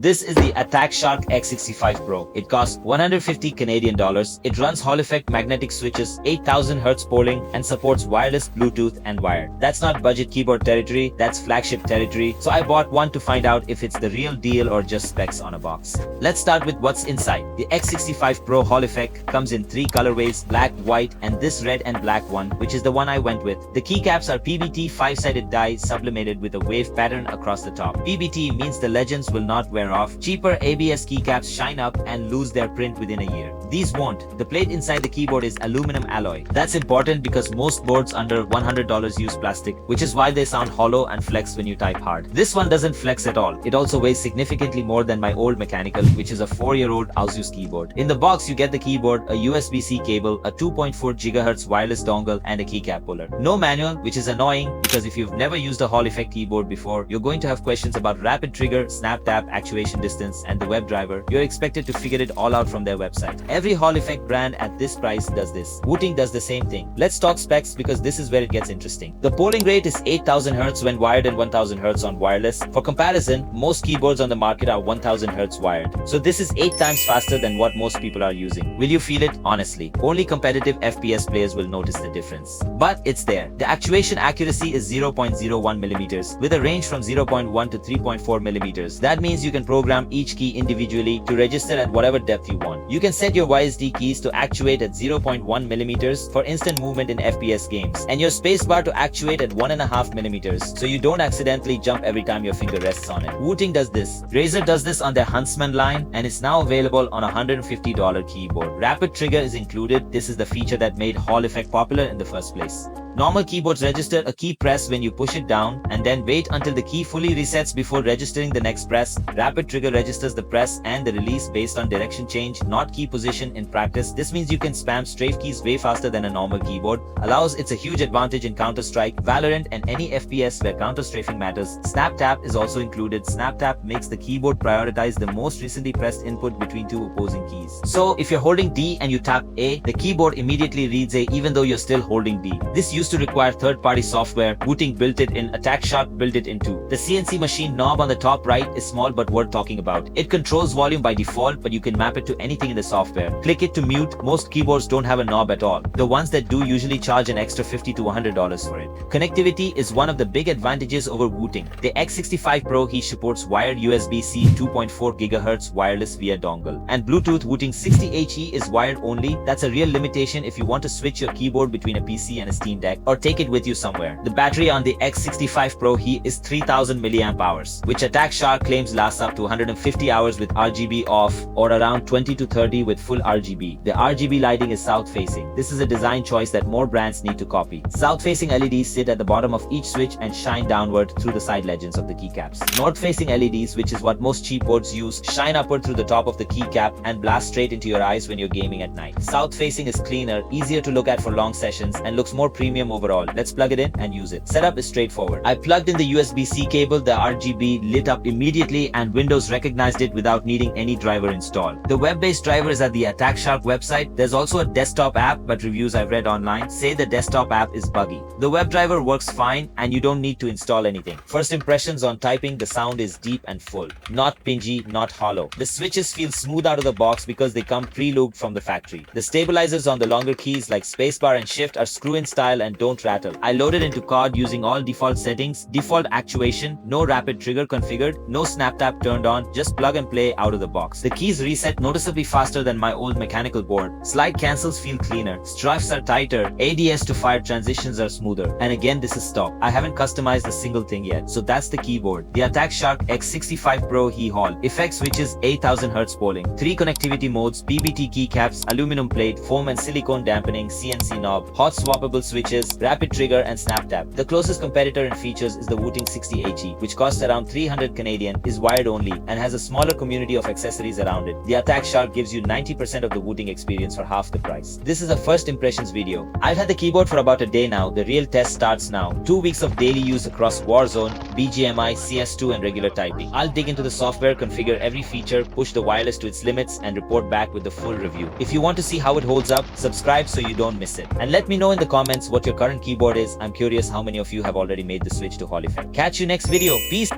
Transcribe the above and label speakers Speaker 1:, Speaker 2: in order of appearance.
Speaker 1: This is the Attack Shark X65 Pro. It costs 150 Canadian dollars. It runs Hall effect magnetic switches, 8000 Hz polling, and supports wireless, Bluetooth, and wired. That's not budget keyboard territory, that's flagship territory. So I bought one to find out if it's the real deal or just specs on a box. Let's start with what's inside. The X65 Pro Hall effect comes in 3 colorways, black, white, and this red and black one, which is the one I went with. The keycaps are PBT 5-sided die sublimated with a wave pattern across the top. PBT means the legends will not wear off. Cheaper ABS keycaps shine up and lose their print within a year. These won't. The plate inside the keyboard is aluminum alloy. That's important because most boards under $100 use plastic, which is why they sound hollow and flex when you type hard. This one doesn't flex at all. It also weighs significantly more than my old mechanical, which is a 4-year-old Asus keyboard. In the box, you get the keyboard, a USB-C cable, a 2.4 GHz wireless dongle, and a keycap puller. No manual, which is annoying because if you've never used a Hall effect keyboard before, you're going to have questions about rapid trigger, snap tap, actuation distance, and the WebDriver. You're expected to figure it all out from their website. Every Hall effect brand at this price does this. Wooting does the same thing. Let's talk specs because this is where it gets interesting. The polling rate is 8000 Hz when wired and 1000 Hz on wireless. For comparison, most keyboards on the market are 1000 Hz wired. So this is 8 times faster than what most people are using. Will you feel it? Honestly, only competitive FPS players will notice the difference. But it's there. The actuation accuracy is 0.01 millimeters with a range from 0.1 to 3.4 millimeters. That means you can program each key individually to register at whatever depth you want. You can set your YSD keys to actuate at 0.1 millimeters for instant movement in FPS games, and your spacebar to actuate at 1.5 millimeters so you don't accidentally jump every time your finger rests on it. Wooting does this. Razer does this on their Huntsman line, and it's now available on a $150 keyboard. Rapid trigger is included. This is the feature that made Hall effect popular in the first place. Normal keyboards register a key press when you push it down and then wait until the key fully resets before registering the next press. Rapid trigger registers the press and the release based on direction change, not key position in practice. This means you can spam strafe keys way faster than a normal keyboard. It's a huge advantage in Counter-Strike, Valorant, and any FPS where counter-strafing matters. Snap tap is also included. Snap tap makes the keyboard prioritize the most recently pressed input between 2 opposing keys. So if you're holding D and you tap A, the keyboard immediately reads A even though you're still holding D. This used to require third-party software. Wooting built it in. Attack Shark built it into. The CNC machine knob on the top right is small but worth talking about. It controls volume by default, but you can map it to anything in the software. Click it to mute. Most keyboards don't have a knob at all. The ones that do usually charge an extra $50 to $100 for it. Connectivity is one of the big advantages over Wooting. The X65 Pro HE supports wired USB-C 2.4 GHz wireless via dongle, and Bluetooth. Wooting 60HE is wired only. That's a real limitation if you want to switch your keyboard between a PC and a Steam Deck, or take it with you somewhere. The battery on the X65 Pro HE is 3000 mAh, which Attack Shark claims lasts up to 150 hours with RGB off or around 20 to 30 with full RGB. The RGB lighting is south-facing. This is a design choice that more brands need to copy. South-facing LEDs sit at the bottom of each switch and shine downward through the side legends of the keycaps. North-facing LEDs, which is what most cheap boards use, shine upward through the top of the keycap and blast straight into your eyes when you're gaming at night. South-facing is cleaner, easier to look at for long sessions, and looks more premium overall. Let's plug it in and use it. Setup is straightforward. I plugged in the USB-C cable, the RGB lit up immediately, and Windows recognized it without needing any driver installed. The web-based driver is at the Attack Shark website. There's also a desktop app, but reviews I've read online say the desktop app is buggy. The WebDriver works fine and you don't need to install anything. First impressions on typing: the sound is deep and full. Not pingy, not hollow. The switches feel smooth out of the box because they come pre-lubed from the factory. The stabilizers on the longer keys like spacebar and shift are screw-in style and don't rattle. I loaded into COD using all default settings, default actuation, no rapid trigger configured, no snap tap turned on, just plug and play out of the box. The keys reset noticeably faster than my old mechanical board. Slide cancels feel cleaner, strifes are tighter, ADS to fire transitions are smoother. And again, this is stock. I haven't customized a single thing yet. So that's the keyboard. The Attack Shark X65 Pro HE Hall. Effect switches, 8000 Hz polling. 3 connectivity modes, PBT keycaps, aluminum plate, foam and silicone dampening, CNC knob, hot swappable switches, rapid trigger, and snap tap. The closest competitor in features is the Wooting 60HE, which costs around 300 Canadian, is wired only, and has a smaller community of accessories around it. The Attack Shark gives you 90% of the Wooting experience for half the price. This is a first impressions video. I've had the keyboard for about a day now. The real test starts now. 2 weeks of daily use across Warzone, BGMI, CS2, and regular typing. I'll dig into the software, configure every feature, push the wireless to its limits, and report back with the full review. If you want to see how it holds up, subscribe so you don't miss it. And let me know in the comments what your current keyboard is. I'm curious how many of you have already made the switch to Hall effect. Catch you next video. Peace.